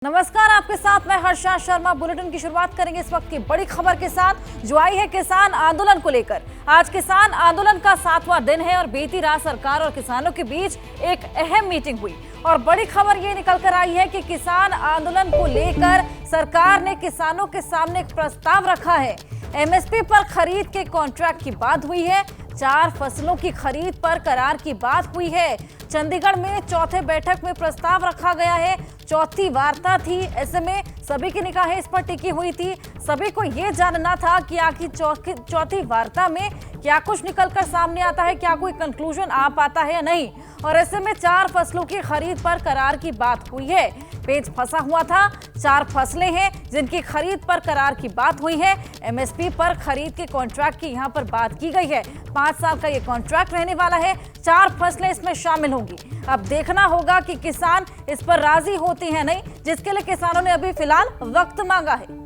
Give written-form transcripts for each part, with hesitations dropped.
नमस्कार, आपके साथ मैं हर्षा शर्मा। बुलेटिन की शुरुआत करेंगे इस वक्त की बड़ी खबर के साथ जो आई है किसान आंदोलन को लेकर। आज किसान आंदोलन का 7वां दिन है और बीती रात सरकार और किसानों के बीच एक अहम मीटिंग हुई और बड़ी खबर ये निकल कर आई है कि किसान आंदोलन को लेकर सरकार ने किसानों के सामने एक प्रस्ताव रखा है। एमएसपी पर खरीद के कॉन्ट्रैक्ट की बात हुई है, 4 फसलों की खरीद पर करार की बात हुई है। चंडीगढ़ में चौथे बैठक में प्रस्ताव रखा गया है, चौथी वार्ता थी। ऐसे में सभी की निगाहें इस पर टिकी हुई थी। सभी को ये जानना था कि आखिर चौथी वार्ता में क्या कुछ निकलकर सामने आता है, क्या कोई कंक्लूजन आ पाता है या नहीं। और ऐसे में 4 फसलों की खरीद पर करार की बात हुई है। पेच फंसा हुआ था, 4 फसलें हैं जिनकी खरीद पर करार की बात हुई है। एमएसपी पर खरीद के कॉन्ट्रैक्ट की यहाँ पर बात की गई है। 5 साल का ये कॉन्ट्रैक्ट रहने वाला है, 4 फसलें इसमें शामिल होंगी। अब देखना होगा कि किसान इस पर राजी होते हैं नहीं, जिसके लिए किसानों ने अभी फिलहाल वक्त मांगा है।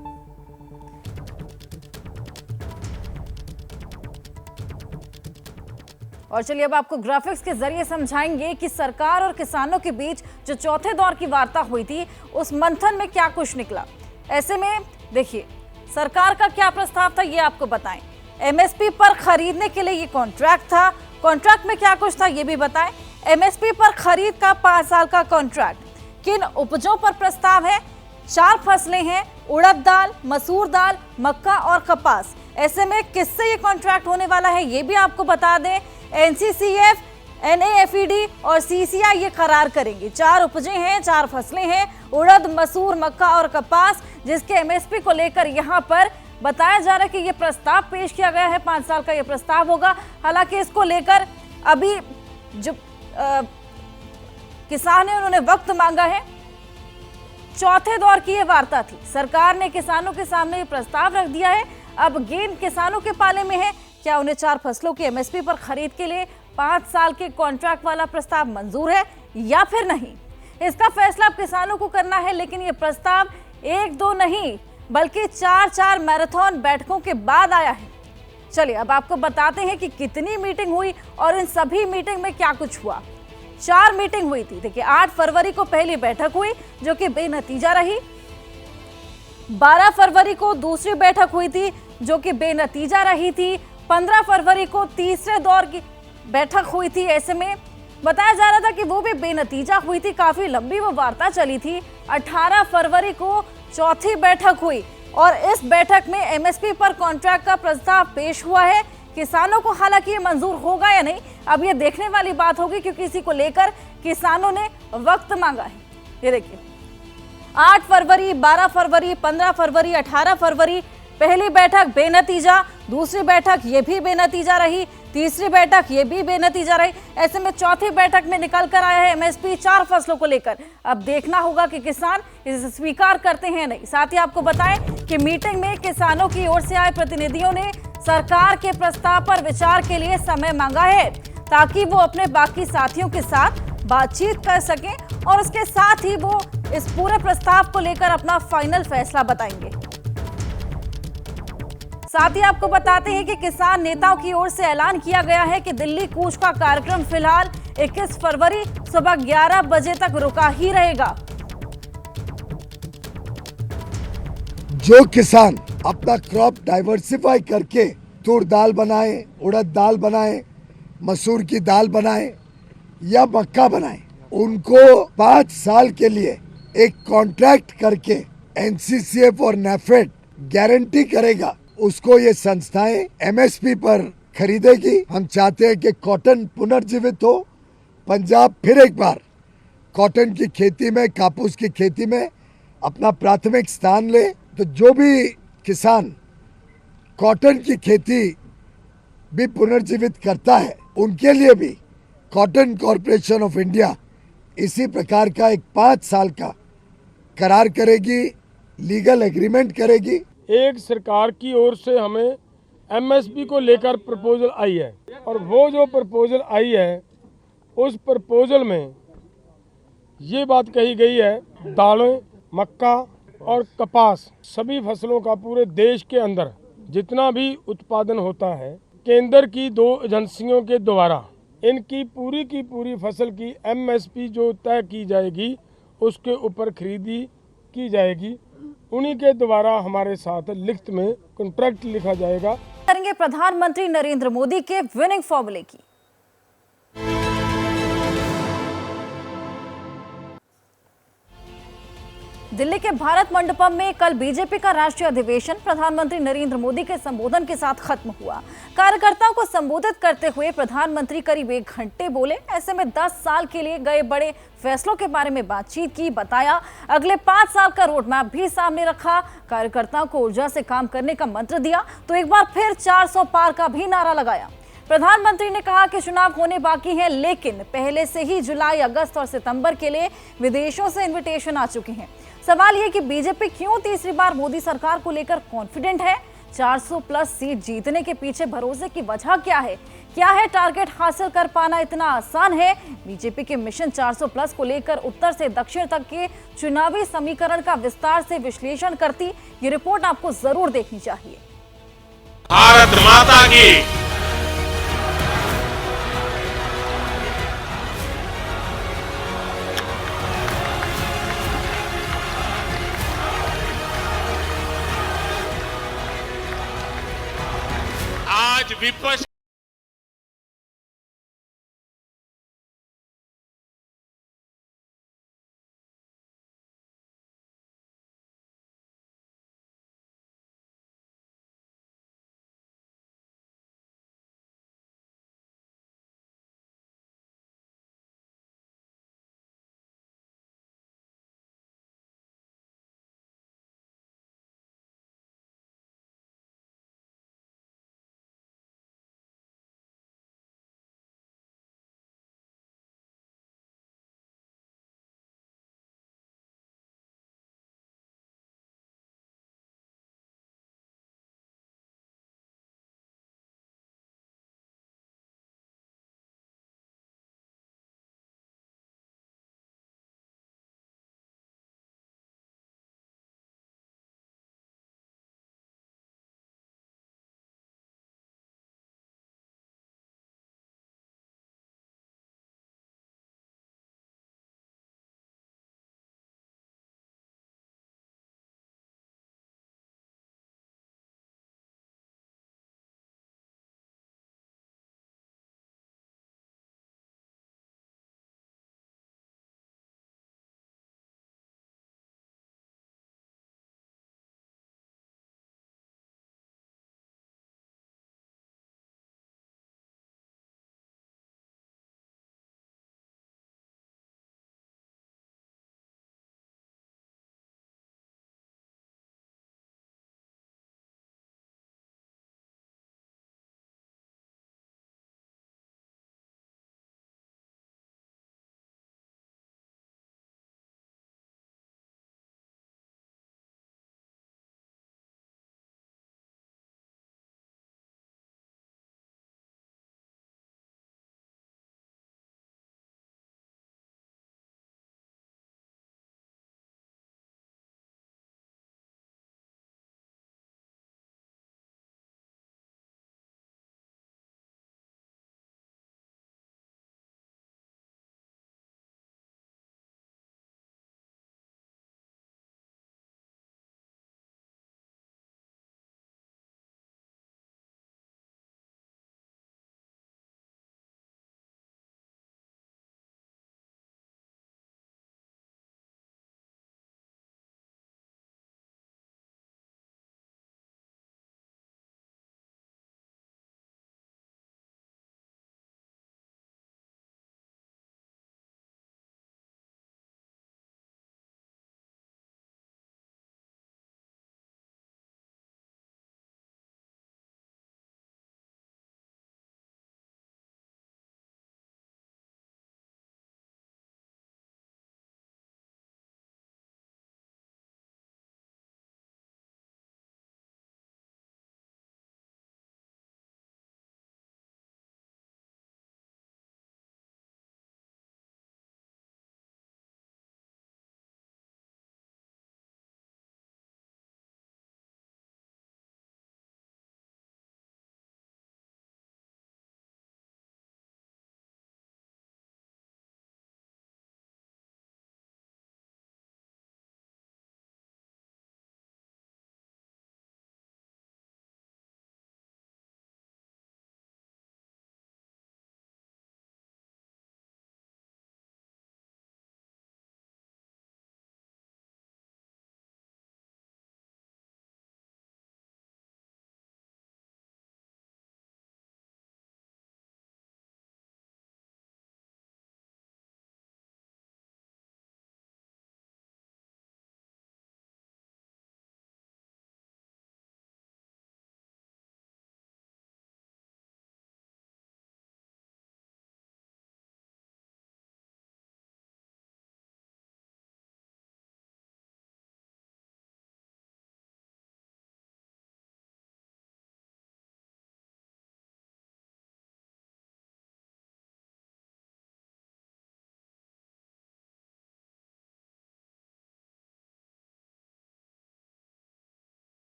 और चलिए अब आपको ग्राफिक्स के जरिए समझाएंगे कि सरकार और किसानों के बीच जो चौथे दौर की वार्ता हुई थी उस मंथन में क्या कुछ निकला। ऐसे में देखिए सरकार का क्या प्रस्ताव था ये आपको बताएं। एमएसपी पर खरीदने के लिए ये कॉन्ट्रैक्ट था, कॉन्ट्रैक्ट में क्या कुछ था ये भी बताएं। एमएसपी पर खरीद का 5 साल का कॉन्ट्रैक्ट, किन उपजों पर प्रस्ताव है, 4 फसलें हैं, उड़द दाल, मसूर दाल, मक्का और कपास। ऐसे में किससे ये कॉन्ट्रैक्ट होने वाला है ये भी आपको बता दें। एनसीसीएफ, एनएफईडी और सीसीआई ये करार करेंगे। 4 उपजें हैं, 4 फसलें हैं, उड़द, मसूर, मक्का और कपास, जिसके एमएसपी को लेकर यहाँ पर बताया जा रहा है कि ये प्रस्ताव पेश किया गया है। 5 साल का ये प्रस्ताव होगा। हालांकि इसको लेकर अभी जो किसान है उन्होंने वक्त मांगा है। चौथे दौर की ये वार्ता थी, सरकार ने किसानों के सामने ये प्रस्ताव रख दिया है। अब गेंद किसानों के पाले में है, क्या उन्हें 4 फसलों की एमएसपी पर खरीद के लिए 5 साल के कॉन्ट्रैक्ट वाला प्रस्ताव मंजूर है या फिर नहीं। इसका फैसला अब किसानों को करना है। लेकिन ये प्रस्ताव 1-2 नहीं बल्कि 4 मैराथन बैठकों के बाद आया है। चलिए अब आपको बताते हैं कि कितनी मीटिंग हुई और इन सभी मीटिंग में क्या कुछ हुआ। 4 मीटिंग हुई थी। देखिए 8 फरवरी को पहली बैठक हुई जो कि बेनतीजा रही। 12 फरवरी को दूसरी बैठक हुई थी जो कि बेनतीजा रही थी। 15 फरवरी को तीसरे दौर की बैठक हुई थी। ऐसे में बताया जा रहा था कि वो भी बेनतीजा हुई थी, काफी लंबी वो वार्ता चली थी। 18 फरवरी को चौथी बैठक हुई और इस बैठक में एमएसपी पर कॉन्ट्रैक्ट का प्रस्ताव पेश हुआ है। किसानों को हालांकि ये मंजूर होगा या नहीं अब ये देखने वाली बात होगी, क्योंकि इसी को लेकर किसानों ने वक्त मांगा है। ये देखिए 8 फरवरी, 12 फरवरी, 15 फरवरी, 18 फरवरी पहली बैठक बेनतीजा, दूसरी बैठक ये भी बेनतीजा रही, तीसरी बैठक ये भी बेनतीजा रही। ऐसे में चौथी बैठक में निकल कर आया है एमएसपी 4 फसलों को लेकर। अब देखना होगा कि किसान इसे स्वीकार करते हैं नहीं। साथ ही आपको बताएं कि मीटिंग में किसानों की ओर से आए प्रतिनिधियों ने सरकार के प्रस्ताव पर विचार के लिए समय मांगा है ताकि वो अपने बाकी साथियों के साथ बातचीत कर सकें और उसके साथ ही वो इस पूरे प्रस्ताव को लेकर अपना फाइनल फैसला बताएंगे। साथ ही आपको बताते हैं कि किसान नेताओं की ओर से ऐलान किया गया है कि दिल्ली कूच का कार्यक्रम फिलहाल 21 फरवरी सुबह 11 बजे तक रुका ही रहेगा। जो किसान अपना क्रॉप डाइवर्सिफाई करके तूर दाल बनाए, उड़द दाल बनाए, मसूर की दाल बनाए या मक्का बनाए, उनको 5 साल के लिए एक कॉन्ट्रैक्ट करके एनसीसीएफ और नेफेड गारंटी करेगा उसको ये संस्थाएं एमएसपी पर खरीदेगी। हम चाहते हैं कि कॉटन पुनर्जीवित हो, पंजाब फिर एक बार कॉटन की खेती में, कापूस की खेती में अपना प्राथमिक स्थान ले। तो जो भी किसान कॉटन की खेती भी पुनर्जीवित करता है उनके लिए भी कॉटन कॉरपोरेशन ऑफ इंडिया इसी प्रकार का एक 5 साल का करार करेगी, लीगल एग्रीमेंट करेगी। एक सरकार की ओर से हमें एमएसपी को लेकर प्रपोजल आई है और वो जो प्रपोजल आई है उस प्रपोजल में ये बात कही गई है दालें, मक्का और कपास सभी फसलों का पूरे देश के अंदर जितना भी उत्पादन होता है केंद्र की 2 एजेंसियों के द्वारा इनकी पूरी फसल की एमएसपी जो तय की जाएगी उसके ऊपर खरीदी की जाएगी, उन्हीं के द्वारा हमारे साथ लिखित में कॉन्ट्रैक्ट लिखा जाएगा। करेंगे प्रधानमंत्री नरेंद्र मोदी के विनिंग फॉर्मूले की। दिल्ली के भारत मंडपम में कल बीजेपी का राष्ट्रीय अधिवेशन प्रधानमंत्री नरेंद्र मोदी के संबोधन के साथ खत्म हुआ। कार्यकर्ताओं को संबोधित करते हुए प्रधानमंत्री करीब 1 घंटे बोले। ऐसे में 10 साल के लिए गए बड़े फैसलों के बारे में बातचीत की, बताया। अगले 5 साल का रोड मैप भी सामने रखा। कार्यकर्ताओं को ऊर्जा से काम करने का मंत्र दिया तो एक बार फिर 400 पार का भी नारा लगाया। प्रधानमंत्री ने कहा कि चुनाव होने बाकी हैं, लेकिन पहले से ही जुलाई, अगस्त और सितंबर के लिए विदेशों से इनविटेशन आ चुके हैं। सवाल यह कि बीजेपी क्यों तीसरी बार मोदी सरकार को लेकर कॉन्फिडेंट है? 400 प्लस सीट जीतने के पीछे भरोसे की वजह क्या है? क्या है टारगेट हासिल कर पाना इतना आसान है? बीजेपी के मिशन 400 प्लस को लेकर उत्तर से दक्षिण तक के चुनावी समीकरण का विस्तार से विश्लेषण करती ये रिपोर्ट आपको जरूर देखनी चाहिए। भारत माता की आज विपक्ष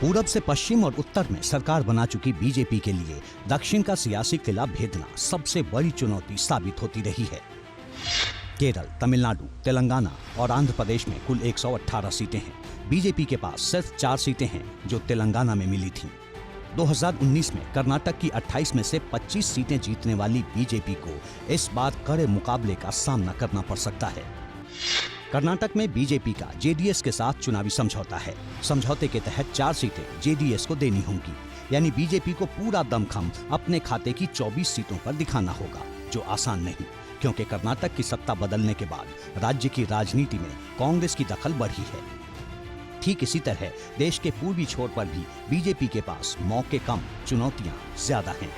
पूरब से पश्चिम और उत्तर में सरकार बना चुकी बीजेपी के लिए दक्षिण का सियासी किला भेदना सबसे बड़ी चुनौती साबित होती रही है। केरल, तमिलनाडु, तेलंगाना और आंध्र प्रदेश में कुल 118 सीटें हैं। बीजेपी के पास सिर्फ 4 सीटें हैं जो तेलंगाना में मिली थीं। 2019 में कर्नाटक की 28 में से 25 सीटें जीतने वाली बीजेपी को इस बार कड़े मुकाबले का सामना करना पड़ सकता है। कर्नाटक में बीजेपी का जेडीएस के साथ चुनावी समझौता है। समझौते के तहत 4 सीटें जेडीएस को देनी होंगी, यानी बीजेपी को पूरा दमखम अपने खाते की 24 सीटों पर दिखाना होगा, जो आसान नहीं, क्योंकि कर्नाटक की सत्ता बदलने के बाद राज्य की राजनीति में कांग्रेस की दखल बढ़ी है। ठीक इसी तरह देश के पूर्वी छोर पर भी बीजेपी के पास मौके कम, चुनौतियां ज्यादा हैं।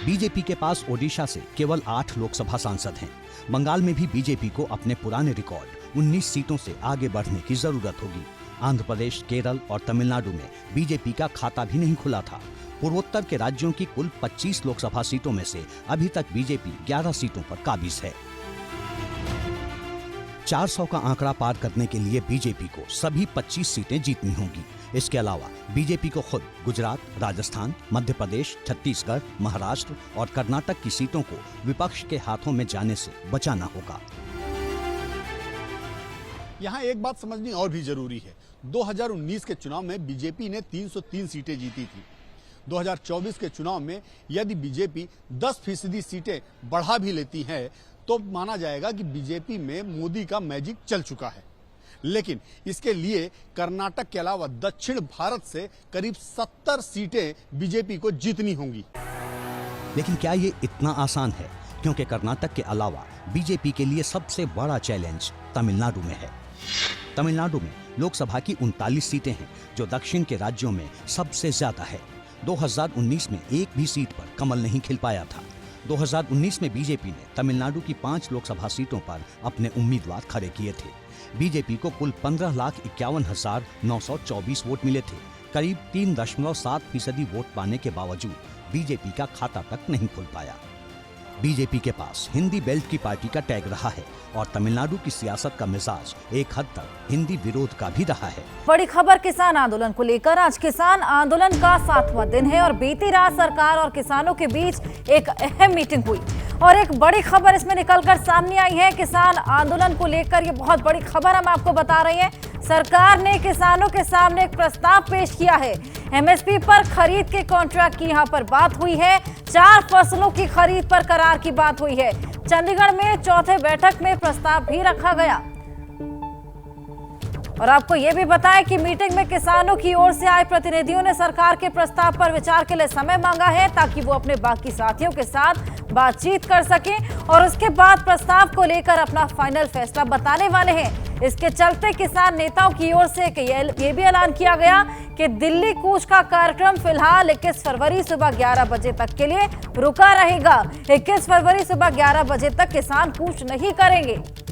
बीजेपी के पास ओडिशा से केवल 8 लोकसभा सांसद हैं। बंगाल में भी बीजेपी को अपने पुराने रिकॉर्ड 19 सीटों से आगे बढ़ने की जरूरत होगी। आंध्र प्रदेश, केरल और तमिलनाडु में बीजेपी का खाता भी नहीं खुला था। पूर्वोत्तर के राज्यों की कुल 25 लोकसभा सीटों में से अभी तक बीजेपी 11 सीटों पर काबिज है। 400 का आंकड़ा पार करने के लिए बीजेपी को सभी 25 सीटें जीतनी होंगी। इसके अलावा बीजेपी को खुद गुजरात, राजस्थान, मध्य प्रदेश, छत्तीसगढ़, महाराष्ट्र और कर्नाटक की सीटों को विपक्ष के हाथों में जाने से बचाना होगा। यहाँ एक बात समझनी और भी जरूरी है। 2019 के चुनाव में बीजेपी ने 303 सीटें जीती थी। 2024 के चुनाव में यदि बीजेपी 10% सीटें बढ़ा भी लेती है तो माना जाएगा कि बीजेपी में मोदी का मैजिक चल चुका है। लेकिन इसके लिए कर्नाटक के अलावा दक्षिण भारत से करीब 70 सीटें बीजेपी को जीतनी होंगी। लेकिन क्या ये इतना आसान है? क्योंकि कर्नाटक के अलावा बीजेपी के लिए सबसे बड़ा चैलेंज तमिलनाडु में है। तमिलनाडु में लोकसभा की 39 सीटें हैं, जो दक्षिण के राज्यों में सबसे ज्यादा है। 2019 में एक भी सीट पर कमल नहीं खिल पाया था। 2019 में बीजेपी ने तमिलनाडु की 5 लोकसभा सीटों पर अपने उम्मीदवार खड़े किए थे। बीजेपी को कुल 15,51,924 वोट मिले थे। करीब 3.7% वोट पाने के बावजूद बीजेपी का खाता तक नहीं खुल पाया। बीजेपी के पास हिंदी बेल्ट की पार्टी का टैग रहा है और तमिलनाडु की सियासत का मिजाज एक हद तक हिंदी विरोध का भी रहा है। बड़ी खबर किसान आंदोलन को लेकर। आज किसान आंदोलन का 7वां दिन है और बीती रात सरकार और किसानों के बीच एक अहम मीटिंग हुई और एक बड़ी खबर इसमें निकलकर सामने आई है। किसान आंदोलन को लेकर ये बहुत बड़ी खबर हम आपको बता रहे हैं। सरकार ने किसानों के सामने एक प्रस्ताव पेश किया है। एमएसपी पर खरीद के कॉन्ट्रैक्ट की यहां पर बात हुई है। 4 फसलों की खरीद पर करार की बात हुई है। चंडीगढ़ में चौथे बैठक में प्रस्ताव भी रखा गया। और आपको यह भी बताएं कि मीटिंग में किसानों की ओर से आए प्रतिनिधियों ने सरकार के प्रस्ताव पर विचार के लिए समय मांगा है, ताकि वो अपने बाकी साथियों के साथ बातचीत कर सकें और उसके बाद प्रस्ताव को लेकर अपना फाइनल फैसला बताने वाले हैं। इसके चलते किसान नेताओं की ओर से ये भी ऐलान किया गया कि दिल्ली कूच का कार्यक्रम फिलहाल 21 फरवरी सुबह 11 बजे तक के लिए रुका रहेगा। 21 फरवरी सुबह 11 बजे तक किसान कूच नहीं करेंगे।